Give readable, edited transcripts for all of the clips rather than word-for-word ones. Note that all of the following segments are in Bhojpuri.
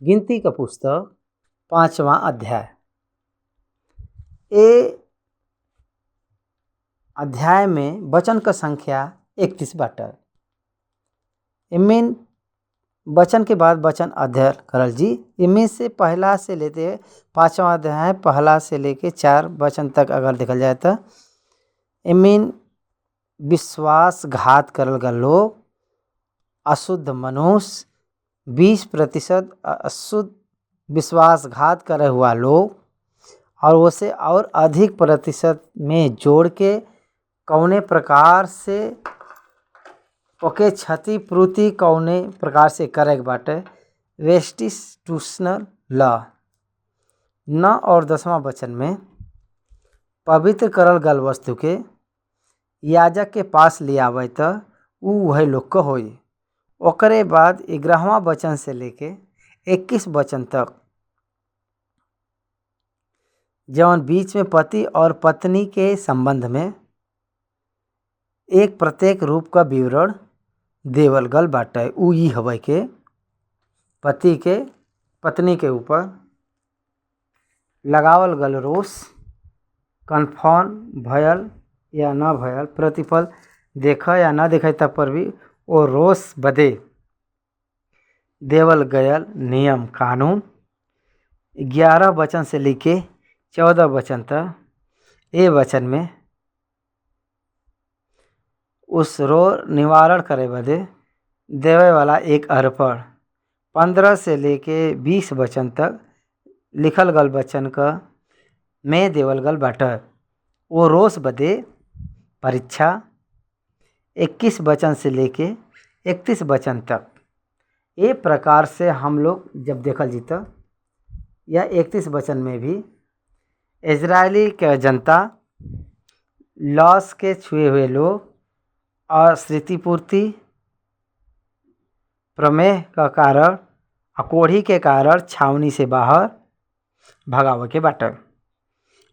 गिनती का पुस्तक 5वां अध्याय। ए अध्याय में वचन का संख्या 31 बाटे। इनमें वचन के बाद वचन अध्ययन करल जी। इनमें से पहला से लेते 5वां अध्याय पहला से लेके 4 वचन तक अगर देखल जाए तो इनमें विश्वासघात करल गए लोग, अशुद्ध मनुष्य, 20% अशुद्ध विश्वासघात करे हुआ लोग और उसे और अधिक प्रतिशत में जोड़ के कौने प्रकार से ओके क्षतिपूर्ति कौने प्रकार से करे के बाटे, रेस्टिट्यूशनल लॉ। 9 और 10वां वचन में पवित्र करल गल वस्तु के याजक के पास ले आवे तो ऊ वही लोग को होई। ओकरे बाद 11वां वचन से लेके 21 वचन तक जौन बीच में पति और पत्नी के संबंध में एक प्रत्येक रूप का विवरण देवल गल बाटे। ऊ ई हवे के पति के पत्नी के ऊपर लगावल गल रोष कन्फर्म भयल या न भयल, प्रतिफल देखा या न देखा तब पर भी वो रोष बदे देवल गयल नियम कानून। 11 वचन से लेके 14 वचन तक ए वचन में उस रो निवारण करे बदे देवे वाला एक अर्पण। 15 से लेके 20 वचन तक लिखल गल वचन का में देवल गल बाटे वो रोष बदे परीक्षा। 21 वचन से लेके 31 वचन तक ये प्रकार से हम लोग जब देखल जीता या 31 वचन में भी इजरायली के जनता, लॉस के छुए हुए लोग और क्षतिपूर्ति प्रमेय का कारण अकोढ़ी के कारण छावनी से बाहर भगावे के बाटे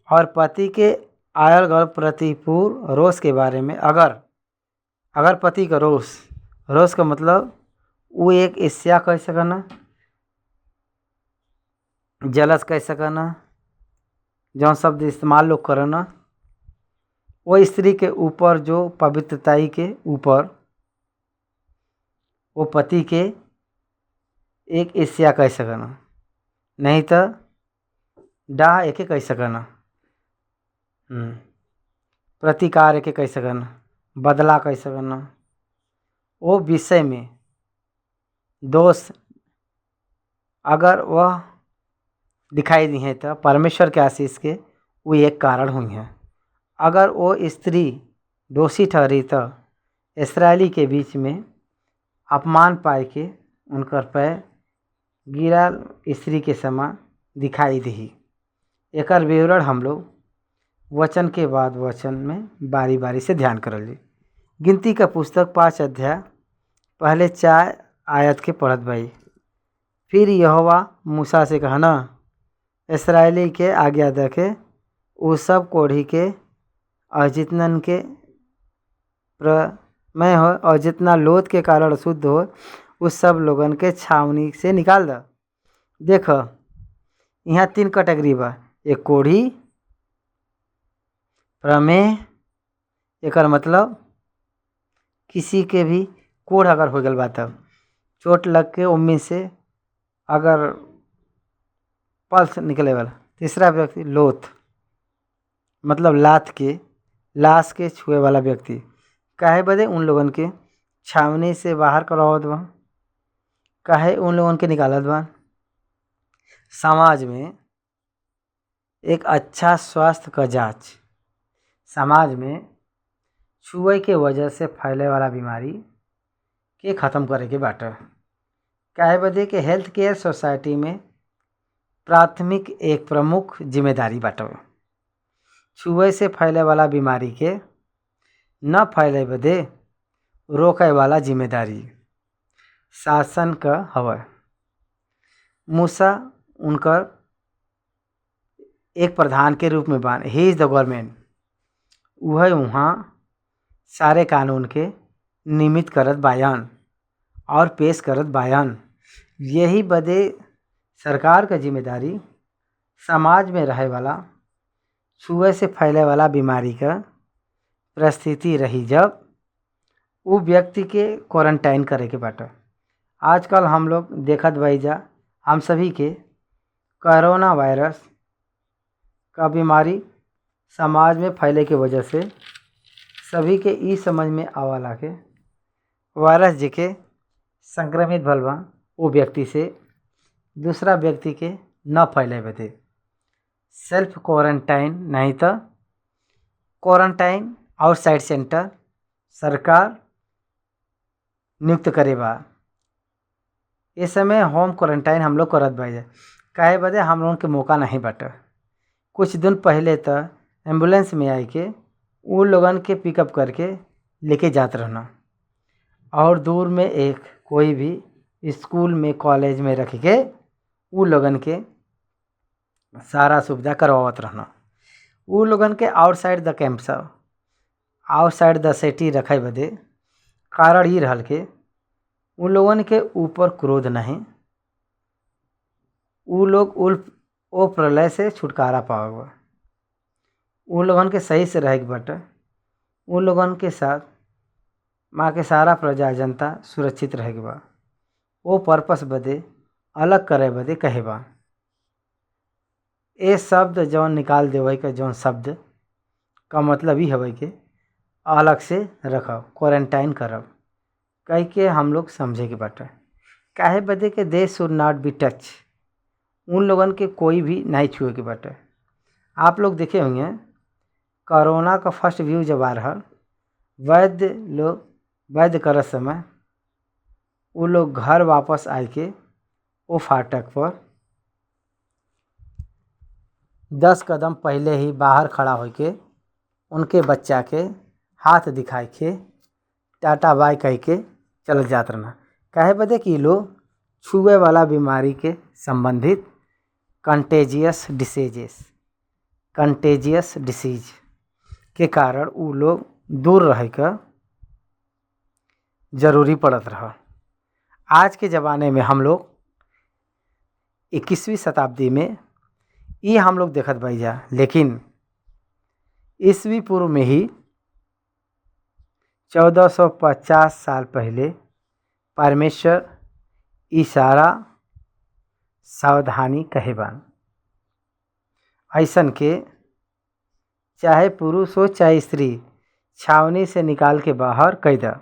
और पति के आयल गल प्रतिपूर रोष के बारे में अगर पति का रोष का मतलब वो एक ईर्ष्या कह सकना, जलस कह सकना, जौन शब्द इस्तेमाल लोग करना वो स्त्री के ऊपर जो पवित्रताई के ऊपर वो पति के एक ईर्ष्या कह सकना, नहीं तो डाह एक कह सकना, प्रतिकार एक कह सकना, बदला कह सकना। वो विषय में दोष अगर वह दिखाई दी है तो परमेश्वर के आशीष के वो एक कारण हुई है। अगर वो स्त्री दोषी ठहरी तो इस्राएली के बीच में अपमान पाए के उनकर पैर गिरा स्त्री के समान दिखाई दी। एकर विवरण हम लोग वचन के बाद वचन में बारी बारी से ध्यान करल जी। गिनती का पुस्तक 5 अध्याय पहले 4 आयत के पढ़त भाई। फिर यहोवा मूसा से कहना, इस्राएली के आज्ञा देखे वो सब कोढ़ी के और जितनन के प्रमेय हो और जितना लोथ के कारण शुद्ध हो उस सब लोगन के छावनी से निकाल दो। देखो यहाँ 3 कैटेगरी बा, एक कोढ़ी प्रमेय। एकर मतलब किसी के भी कोढ़ अगर हो गल बा तब चोट लग के उम्मी से अगर पल्स निकले वाला। तीसरा व्यक्ति लोथ मतलब लाश के छुए वाला व्यक्ति। काहे बदे उन लोगन के छावनी से बाहर करावत बा, काहे उन लोगन के निकालत बा। समाज में एक अच्छा स्वास्थ्य का जांच, समाज में छुए के वजह से फैले वाला बीमारी के ख़त्म करे के बाटे। काहे बदे के हेल्थ केयर सोसाइटी में प्राथमिक एक प्रमुख जिम्मेदारी बाटे। छुए से फैले वाला बीमारी के न फैले बदे रोके वाला जिम्मेदारी शासन का हवे। मूसा उनकर एक प्रधान के रूप में बान, ही इज़ द गवर्नमेंट। वह वहाँ सारे कानून के निमित्त करत बायान और पेश करत बायान। यही बदे सरकार का जिम्मेदारी समाज में रहे वाला छुए से फैले वाला बीमारी का परिस्थिति रही जब वो व्यक्ति के क्वारंटाइन करे के बाटे। आजकल हम लोग देखत भैया हम सभी के कोरोना वायरस का बीमारी समाज में फैले के वजह से सभी के ई समझ में आवला के वायरस जेके संक्रमित भल बा वो व्यक्ति से दूसरा व्यक्ति के न फैले बदे सेल्फ क्वारंटाइन नहीं तो क्वारंटाइन आउटसाइड सेंटर सरकार नियुक्त करे बा। इस समय होम क्वारंटाइन हम लोग करत भाई काहे बदे हम लोगों के मौका नहीं बाटे। कुछ दिन पहले तो एम्बुलेंस में आई के उन लोगन के पिकअप करके लेके जात रहना और दूर में एक कोई भी स्कूल में कॉलेज में रख के उन लोगन के सारा सुविधा करवावत रहना। उन लोगन के आउटसाइड द कैंप सब आउटसाइड द सिटी रखे बदे कारण ही रहल के उन लोगन के ऊपर क्रोध नहीं, उ लोग ओ प्रलय से छुटकारा पावे। उन लोगन के सही से रहे बटे उन लोगन के साथ माँ के सारा प्रजा जनता सुरक्षित रहे बा। वो पर्पस बदे अलग करे बदे कहे बा। ये शब्द जौन निकाल देवे के जौन शब्द का मतलब ही हवे के अलग से रखब क्वारंटाइन करब कह के हम लोग समझे के बाटे। काहे बदे के they should not be touch, उन लोगन के कोई भी नहीं छुए के बाटे। आप लोग देखे होंगे कोरोना का फर्स्ट व्यू जब आ रहा वैद्य करत समय वो लोग घर वापस आए के वो फाटक पर 10 कदम पहले ही बाहर खड़ा हो के उनके बच्चा के हाथ दिखाए के टाटा बाय कह के चल जात रहना। काहे बदे कि लोग छुए वाला बीमारी के संबंधित कंटेजियस डिसीज के कारण वो लोग दूर रह कर जरूरी पड़त रहा। आज के ज़माने में हम लोग 21वीं शताब्दी में ये हम लोग देखत भैया, लेकिन ईस्वी पूर्व में ही 1450 साल पहले परमेश्वर इशारा सावधानी कहे बान। ऐसन के चाहे पुरुष हो चाहे स्त्री छावनी से निकाल के बाहर कह द।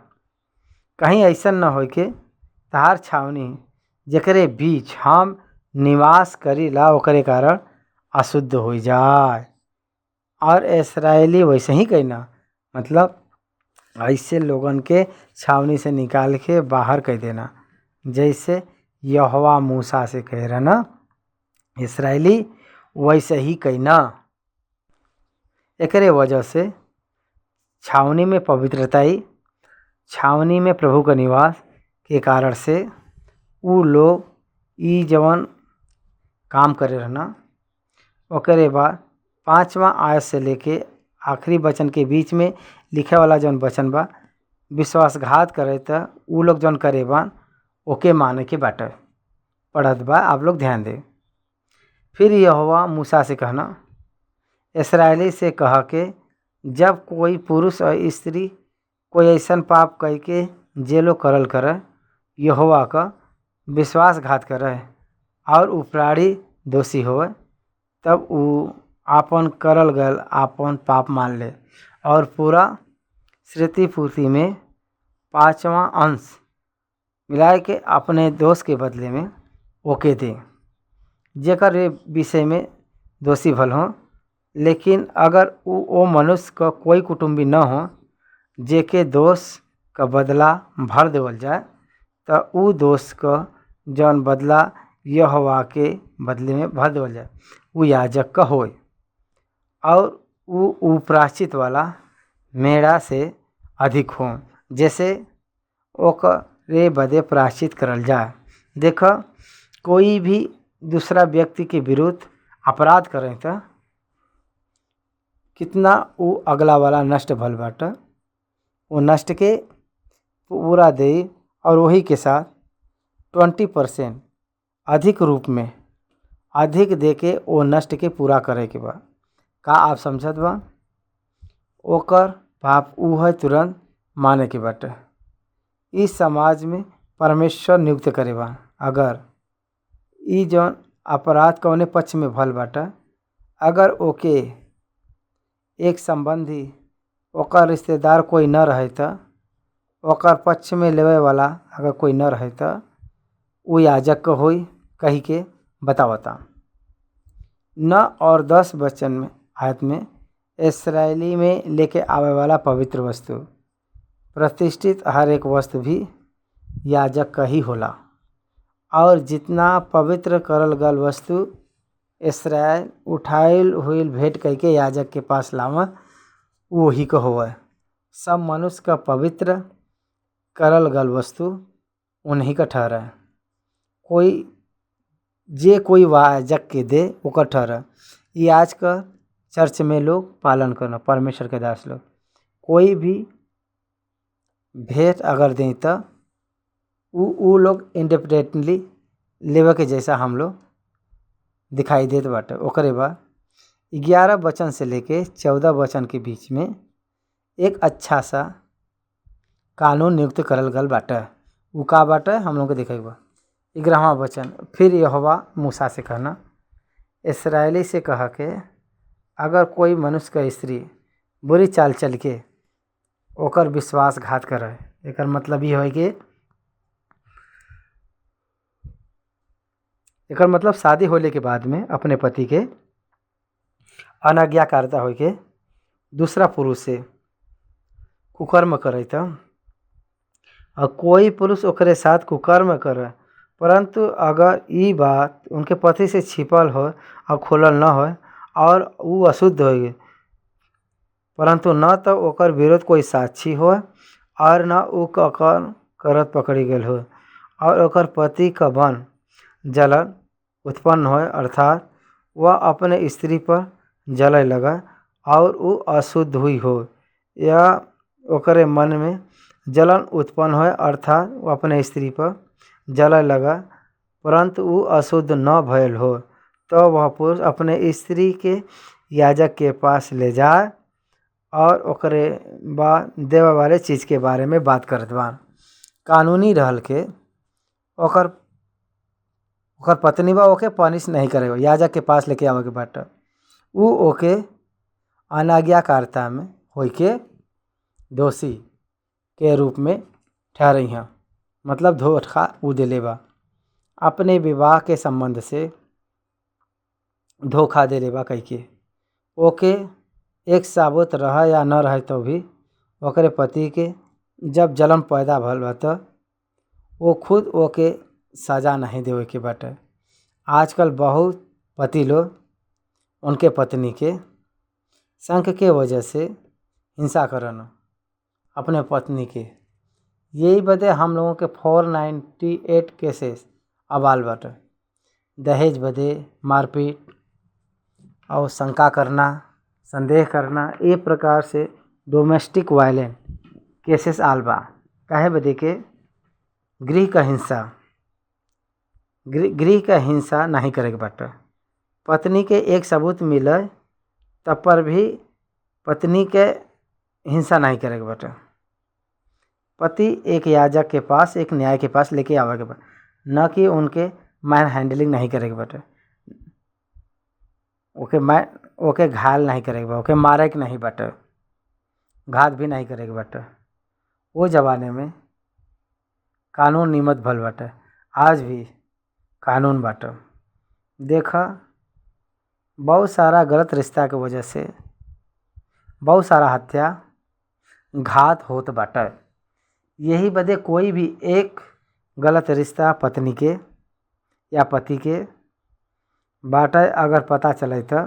कहीं ऐसा न हो के तहार छावनी जकरे बीच हम निवास करी ला ओकरे कारण अशुद्ध हो जाए। और इसराइली वैसे ही कहना मतलब ऐसे लोगन के छावनी से निकाल के बाहर कह देना, जैसे यहोवा मूसा से कह रहा ना इसराइली वैसे ही कहना। एकरे वजह से छावनी में पवित्रता ही छावनी में प्रभु का निवास के कारण से वो लोग ई जवन काम करे रहना। ओकरे बाद 5वां आयत से लेके आखिरी वचन के बीच में लिखे वाला जौन वचन बा विश्वासघात करे तो उ लोग जौन करे बा ओके माने के बाटे पढ़त बा। आप लोग ध्यान दे। फिर यहोवा मूसा से कहना इसराइली से कह के जब कोई पुरुष और स्त्री कोई ऐसा पाप कह के जे लोग करल करे यहोवा का विश्वासघात करे और उ प्राणी दोषी होवे तब उ आपन करल गल आपन पाप मान ले और पूरा श्रुति पूर्ति में 5वां अंश मिलाए के अपने दोष के बदले में ओके दे जेकर विषय में दोषी भल हो। लेकिन अगर वो मनुष्य का कोई कुटुंबी न हो जेके दोष का बदला भर देवल जाए तो उ दोष का जौन बदला यहोवा के बदले में भर देवल जाए वो याजक का होए और वो प्रायश्चित वाला मेढ़ा से अधिक हो जैसे ओकरे बदे प्रायश्चित करल जाए। देखो कोई भी दूसरा व्यक्ति के विरुद्ध अपराध करें तो कितना वो अगला वाला नष्ट भल बाटे वो नष्ट के पूरा दे और वही के साथ 20% अधिक रूप में अधिक दे के वो नष्ट के पूरा करे के बा। का आप समझत बा? ओकर पाप ऊ है तुरंत माने के बाटे। इस समाज में परमेश्वर नियुक्त करे बा। अगर ई जौन अपराध कौने पक्ष में भल बाटे, अगर ओके एक संबंधी ओकर रिश्तेदार कोई न रहे त, ओकर पक्ष में लेवे वाला अगर कोई न रहे त ऊ याजक क होई कही के बतावता। 9 और 10 वचन में आयत में इस्राएली में लेके आवे वाला पवित्र वस्तु, प्रतिष्ठित हर एक वस्तु भी याजक का ही होला। और जितना पवित्र करल गल वस्तु इस्राएल उठाइल हुई भेंट कह के याजक के पास लावा, वही को होवे। सब मनुष्य का पवित्र करल गल वस्तु उन्हीं का ठहरा। कोई याजक के दे ओकर ठहरा। ये आज का चर्च में लोग पालन करना, परमेश्वर के दास लोग कोई भी भेंट अगर दें तो ऊ लोग इंडिपेंडेंटली लेवे के जैसा हम लोग दिखाई देत बाटे। ओकरे बाद 11 वचन से लेके 14 वचन के बीच में एक अच्छा सा कानून नियुक्त करल गल बाटे। ऊ का बाटे हम लोग के देखेगा। 11वां वचन, फिर यहोवा मूसा से कहना, इस्राएली से कहा के अगर कोई मनुष्य का स्त्री बुरी चाल चल के ओकर विश्वासघात करे, एकर मतलब ये है कि एकर मतलब शादी होने के बाद में अपने पति के अनाज्ञाकारिता हो के दूसरा पुरुष से कुकर्म करे तो, और कोई पुरुष ओकरे साथ कुकर्म करे परंतु अगर ये बात उनके पति से छिपल हो और खोलल न हो और वो अशुद्ध हो गए, परंतु न तो ओकर विरोध कोई साक्षी हो और न ऊ करत पकड़ी गल हो और ओकर पति का बन जलन उत्पन्न हो, अर्थात वह अपने स्त्री पर जले लगा और वो अशुद्ध हुई हो, या ओकरे मन में जलन उत्पन्न हो अर्थात वो अपने स्त्री पर जले लगा परंतु वो अशुद्ध न भयल हो, तो वह पुरुष अपने स्त्री के याजक के पास ले जाए और ओकरे बाद देवे वाले चीज़ के बारे में बात करत बा। कानूनी रहल के ओकर पत्नी बा ओके पनिश नहीं करेगा, याजक के पास लेके आवे के बाटे। ऊ ओके अनाज्ञाकारिता में होई के दोषी के रूप में ठहरई हैं, मतलब धोखा ऊ देले बा, अपने विवाह के संबंध से धोखा देले बा कह के। ओके एक साबुत रहा या न रहे तो भी ओकरे पति के जब जलन पैदा भल बा तो वो खुद ओके सजा नहीं देवे के बाटे। आजकल बहुत पति लोग उनके पत्नी के संग के वजह से हिंसा करन अपने पत्नी के। यही बदे हम लोगों के 498 केसेस अबाल बाटे। दहेज बदे मारपीट और शंका करना, संदेह करना, ये प्रकार से डोमेस्टिक वायलेंस केसेस आल बा। काहे बदे के गृह का हिंसा नहीं करे के बाटे। पत्नी के एक सबूत मिले तब पर भी पत्नी के हिंसा नहीं करे के बाटे। पति एक याजक के पास, एक न्याय के पास लेके आवे के बाटे, न कि उनके मैन हैंडलिंग नहीं करे के बाटे। ओके घायल नहीं करे के बाटे, ओके मारे के नहीं बाटे, घात भी नहीं करे के बाटे। वो जमाने में कानून नियमित भल बाटे, आज भी कानून बाटे। देखा बहुत सारा गलत रिश्ता के वजह से बहुत सारा हत्या घात होत बाटे। यही बदे कोई भी एक गलत रिश्ता पत्नी के या पति के बाटे अगर पता चले तो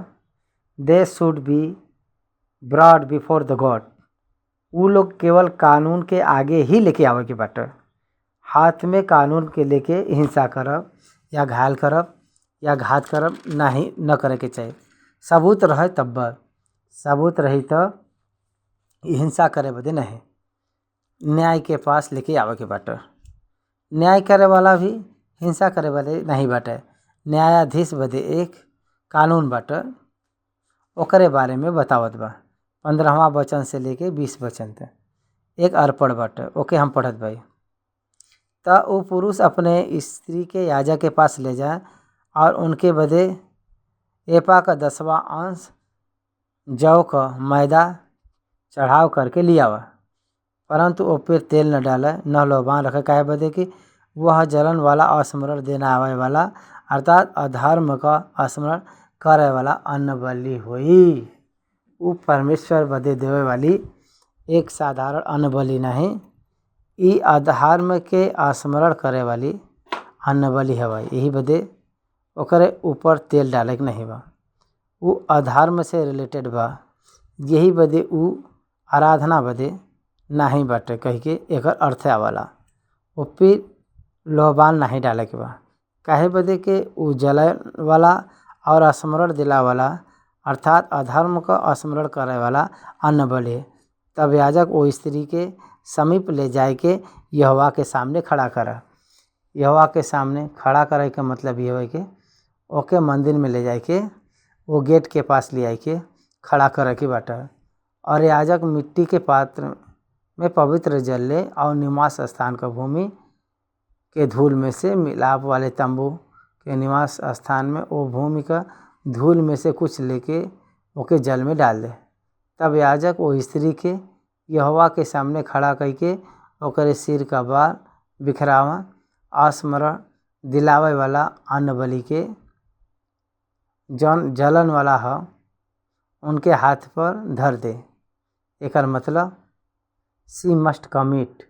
they should be broad before the God. वो लोग केवल कानून के आगे ही लेके आवे के बाटे। हाथ में कानून के लेके हिंसा करब या घायल करब या घात करब नहीं न करे के चाहिए। सबूत रहे तब, सबूत रही तो हिंसा करे बदे नहीं, न्याय के पास लेके आवे के बाटे। न्याय करे वाला भी हिंसा करे वाले नहीं बाटे। न्यायाधीश बदे एक कानून बाटे ओकरे बारे में बतावत बा। 15वां वचन से लेके 20 वचन तक एक अर्पण बाटे, ओके हम पढ़त भाई। त वो पुरुष अपने स्त्री के याजक के पास ले जाए और उनके बदे एपा का 10वां अंश जौ का मैदा चढ़ाव करके लिया हुआ, परंतु वो फिर तेल न डाले न लोबान रखे, काहे बदे कि वह जलन वाला अस्मरण देना आवे वाला अर्थात अधर्म का स्मरण करे वाला अन्न बलि हुई। वो परमेश्वर बदे देवे वाली एक साधारण अन्न बलि नहीं, ई अधर्म के स्मरण करे वाली अन्न बलि हवा। यही बदे ओकरे ऊपर तेल डाले के नहीं बा, वो अधर्म से रिलेटेड बा। यही बदे वो आराधना बदे नहीं बाटे कह के एक अर्थ आवाला। वो फिर लोहबान नहीं डाले के बा, काहे बदे के वो जलाए वाला और स्मरण दिला वाला अर्थात अधर्म का स्मरण करे वाला अन्न बलि। तब याजक वो स्त्री के समीप ले जाए के यहोवा के सामने खड़ा करा। यहोवा के सामने खड़ा करे का मतलब ये है कि ओके मंदिर में ले जाए के वो गेट के पास ले आए के खड़ा करे के बाटा। और याजक मिट्टी के पात्र में पवित्र जल ले और निवास स्थान का भूमि के धूल में से मिलाप वाले तंबू के निवास स्थान में वो भूमि का धूल में से कुछ लेके ओके जल में डाल दे। तब याजक वो स्त्री के यहोवा के सामने खड़ा करके ओकरे सिर का बाल बिखरावा स्मरण दिलावे वाला अन्न बलि के जौन जलन वाला है उनके हाथ पर धर दे। एकर मतलब सी मस्ट कमिट,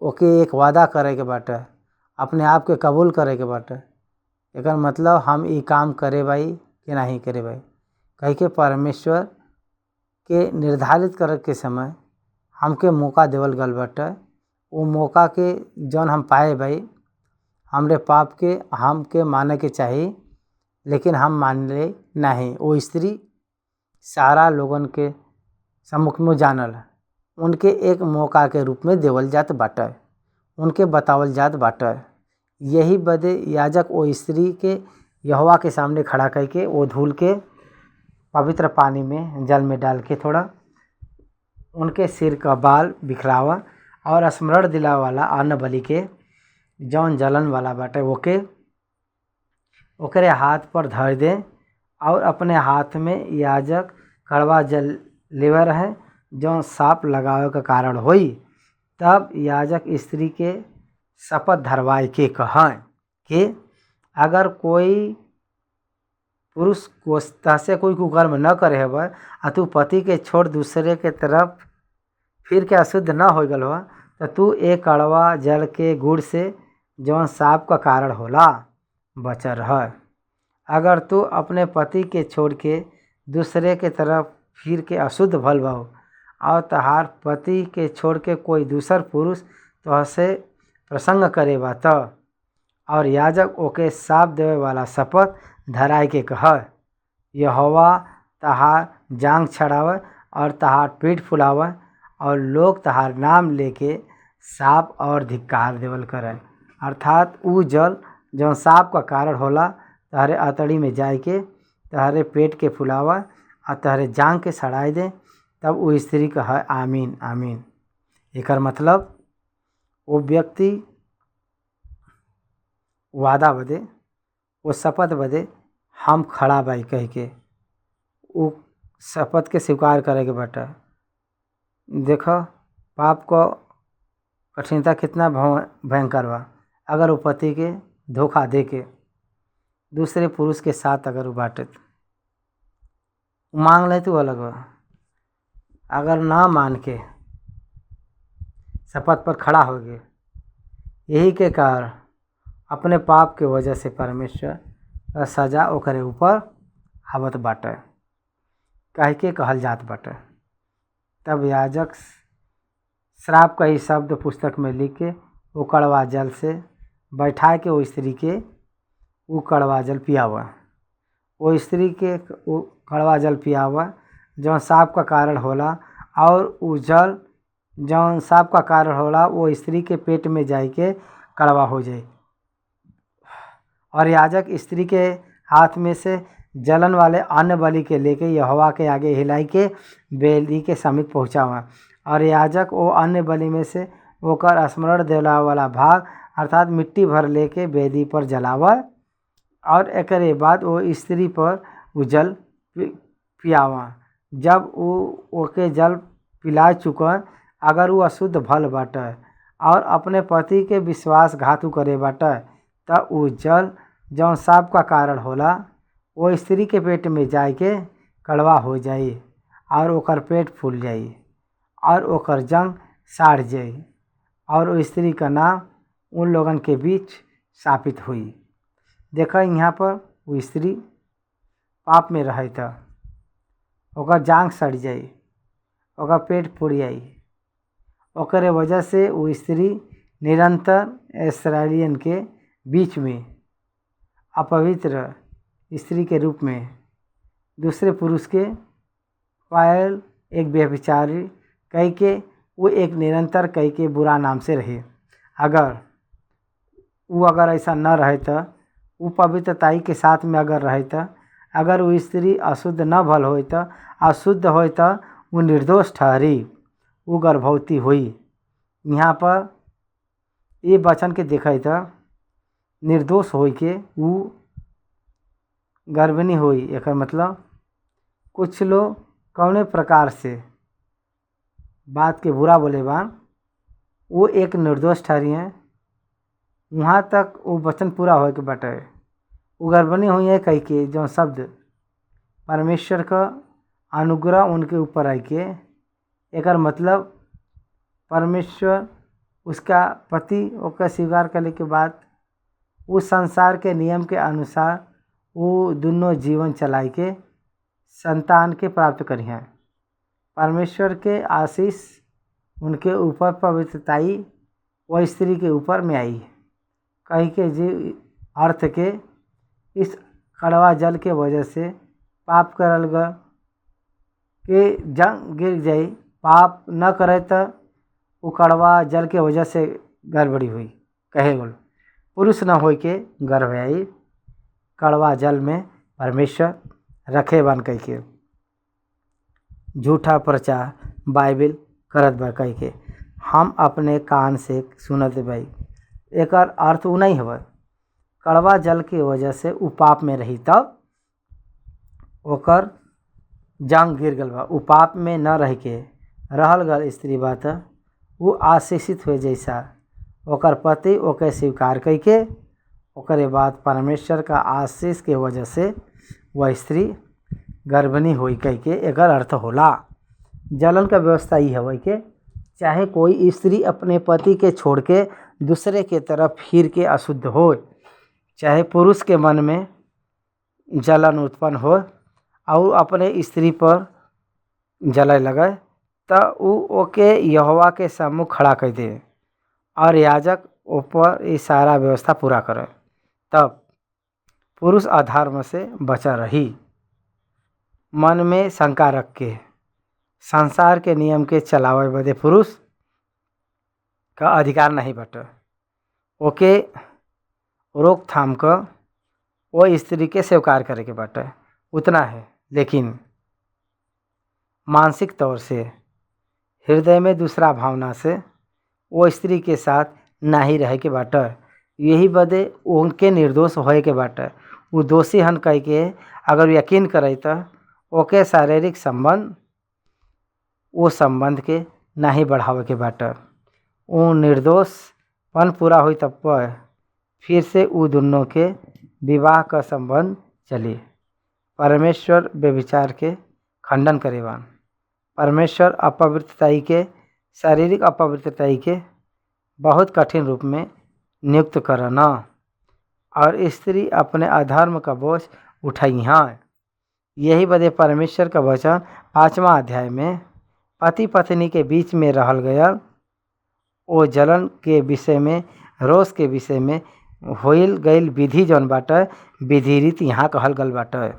ओके एक वादा करे के बाटे, अपने आप के कबूल करे के बाटे। एकर मतलब हम ये काम करे भाई कि नहीं करे भाई कह के परमेश्वर के निर्धारित करे के समय हमके मौका देवल गल बाटे। वो मौका के जौन हम पाए भाई हमरे पाप के हमके माने के चाहिए, लेकिन हम मान ले नहीं। वो स्त्री सारा लोगन के सम्मुख में जानल है, उनके एक मौका के रूप में देवल जात बाटे, उनके बतावल जात बाटे। यही बदे याजक वो स्त्री के यहोवा के सामने खड़ा करके वो धूल के पवित्र पानी में जल में डाल के थोड़ा उनके सिर का बाल बिखरावा और स्मरण दिला वाला अन्न बलि के जौन जलन वाला बाटे ओके ओकरे हाथ पर धर दे और अपने हाथ में याजक कड़वा जल लेवे रहे जौन साप लगावे का कारण होई। तब याजक स्त्री के शपथ धरवाए के कहें कि अगर कोई पुरुष कोस्ता से कोई कुकर्म न करे है आ तू पति के छोड़ दूसरे के तरफ फिर के अशुद्ध न हो गल हो तो तू एक कड़वा जल के गुड़ से जौन साप का कारण होला बचा रह। अगर तू अपने पति के छोड़ के दूसरे के तरफ फिर के अशुद्ध भल भाव और तहार पति के छोड़ के कोई दूसर पुरुष तो से प्रसंग करे बा तो और याजक ओके साप देवे वाला शपथ धराए के कह यहोवा तहार जांग छड़ावे और तहार पीठ फुलावे और लोग तहार नाम लेके साप और धिक्कार देवल करे। अर्थात ऊ जल जौन साप का कारण होला तहरे अतड़ी में जाए के तहरे पेट के फुलावा और तहरे जांग के सड़ाए दे। तब वो स्त्री कहा आमीन आमीन। एकर मतलब वो व्यक्ति वादा बदे वो शपथ बदे हम खड़ा बाई कह के वो शपथ के स्वीकार करे के बाटा। देखो पाप को कठिनता कितना भयंकर बा। अगर वो पति के धोखा दे के दूसरे पुरुष के साथ अगर वो बाटे मांग ले तो अलग बा, अगर ना मान के शपथ पर खड़ा हो गए यही के कारण अपने पाप के वजह से परमेश्वर का सजा ओकरे ऊपर आवत बाटे कह के कहल जात बाटे। तब याजक श्राप का ही शब्द पुस्तक में लिख के वो कड़वा जल से बैठा के वो स्त्री के वो कड़वा जल पियावा। वो स्त्री के वो कड़वा जल पियावा जौन साप का कारण होला और वो जल जौन साप का कारण होला वो स्त्री के पेट में जाए के कड़वा हो जाए। और याजक स्त्री के हाथ में से जलन वाले अन्न बलि के लेके यहोवा के आगे हिलाई के वेदी के समीप पहुँचावा। और याजक वो अन्न बलि में से ओकर स्मरण देला वाला भाग अर्थात मिट्टी भर लेके वेदी पर जलावा। और एकरे बाद वो स्त्री पर वो जल पियावा। जब वो ओके जल पिला चुका अगर वो अशुद्ध भल बाटे और अपने पति के विश्वासघात करे बाटे त वो जल जौन साप का कारण होला वो स्त्री के पेट में जाए के कड़वा हो जाई और ओकर पेट फूल जाई और ओकर जंग साड़ जाई और वो स्त्री का नाम उन लोगन के बीच स्थापित हुई। देखा यहाँ पर वो स्त्री पाप में रहे था, ओकर जांग सड़ जाई, ओकर पेट फूल जाई। ओकरे वजह से वो स्त्री निरंतर इस्राएलियन के बीच में अपवित्र स्त्री के रूप में दूसरे पुरुष के पायल एक व्यभिचारी कह के वो एक निरंतर कह के बुरा नाम से रहे। अगर ऐसा न रहे तो वो पवित्रताई के साथ में अगर रहे तो अगर वो स्त्री अशुद्ध न भल हो तो अशुद्ध हो तो वो निर्दोष ठहरी, वो गर्भवती हुई। यहाँ पर ये वचन के देखा तो निर्दोष हो के वो गर्भिणी हुई। एक मतलब कुछ लोग कौने प्रकार से बात के बुरा बोले बा वो एक निर्दोष ठहरी हैं, वहाँ तक वो वचन पूरा हो के बटे वो गर्भिणी हुई है कह के जो शब्द परमेश्वर का अनुग्रह उनके ऊपर आई के एक मतलब परमेश्वर उसका पति ओकर स्वीकार करने के बाद उस संसार के नियम के अनुसार वो दोनों जीवन चलाई के संतान के प्राप्त करी हैं। परमेश्वर के आशीष उनके ऊपर पवित्रताई वह स्त्री के ऊपर में आई कहीं के जी अर्थ के इस कड़वा जल के वजह से पाप करल ग के जंग गिर जाई, पाप न करे तो वो कड़वा जल के वजह से गड़बड़ी हुई। कहे बोल पुरुष न हो के गर्भ आई कड़वा जल में परमेश्वर रखे बन कह के झूठा प्रचार बाइबिल करत बा कह के हम अपने कान से सुनत भाई। एक अर्थ वो नहीं हवा कड़वा जल की वजह से वो पाप में रही तब ओकर जांग गिर गल बा। वो पाप में न रह के रहल गल स्त्री बात वो आशीषित हुए जैसा ओकर पति ओके स्वीकार कह के ओकरे बाद परमेश्वर का आशीष के वजह से वह स्त्री गर्भिणी हुई कह के एक अर्थ होला। जलन का व्यवस्था ही है के चाहे कोई स्त्री अपने पति के छोड़ के दूसरे के तरफ फिर के अशुद्ध हो, चाहे पुरुष के मन में जलन उत्पन्न हो और अपने स्त्री पर जले लगे तो वो ओके यहोवा के सम्मुख खड़ा कर दे और याजक ऊपर ये सारा व्यवस्था पूरा करे तब पुरुष अधर्म से बचा रही। मन में शंका रख के संसार के नियम के चलावे बदे पुरुष का अधिकार नहीं बटे, ओके रोकथाम का वो स्त्री के स्वीकार करे के बटे उतना है। लेकिन मानसिक तौर से हृदय में दूसरा भावना से वो स्त्री के साथ नहीं रहे के बाटे, यही बदे उनके निर्दोष होए के बाटे। वो दोषी हन कह के अगर यकीन करे तो ओके शारीरिक संबंध वो संबंध के नहीं बढ़ावे के बाटे। वो निर्दोषपन पूरा हुई तब पर फिर से वो दोनों के विवाह का संबंध चली। परमेश्वर व्यभिचार के खंडन करेवान, परमेश्वर अपवित्रताई के शारीरिक अपवित्रताई के बहुत कठिन रूप में नियुक्त करना और स्त्री अपने अधर्म का बोझ उठाई। हाँ यही बदे परमेश्वर का वचन 5वां अध्याय में पति पत्नी के बीच में रहल गया वो जलन के विषय में रोष के विषय में होइल गईल विधि जौन बाटे विधि रीत यहाँ कहल गल बाटे।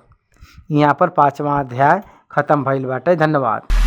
यहाँ पर 5वां अध्याय खत्म भइल बाटे। धन्यवाद।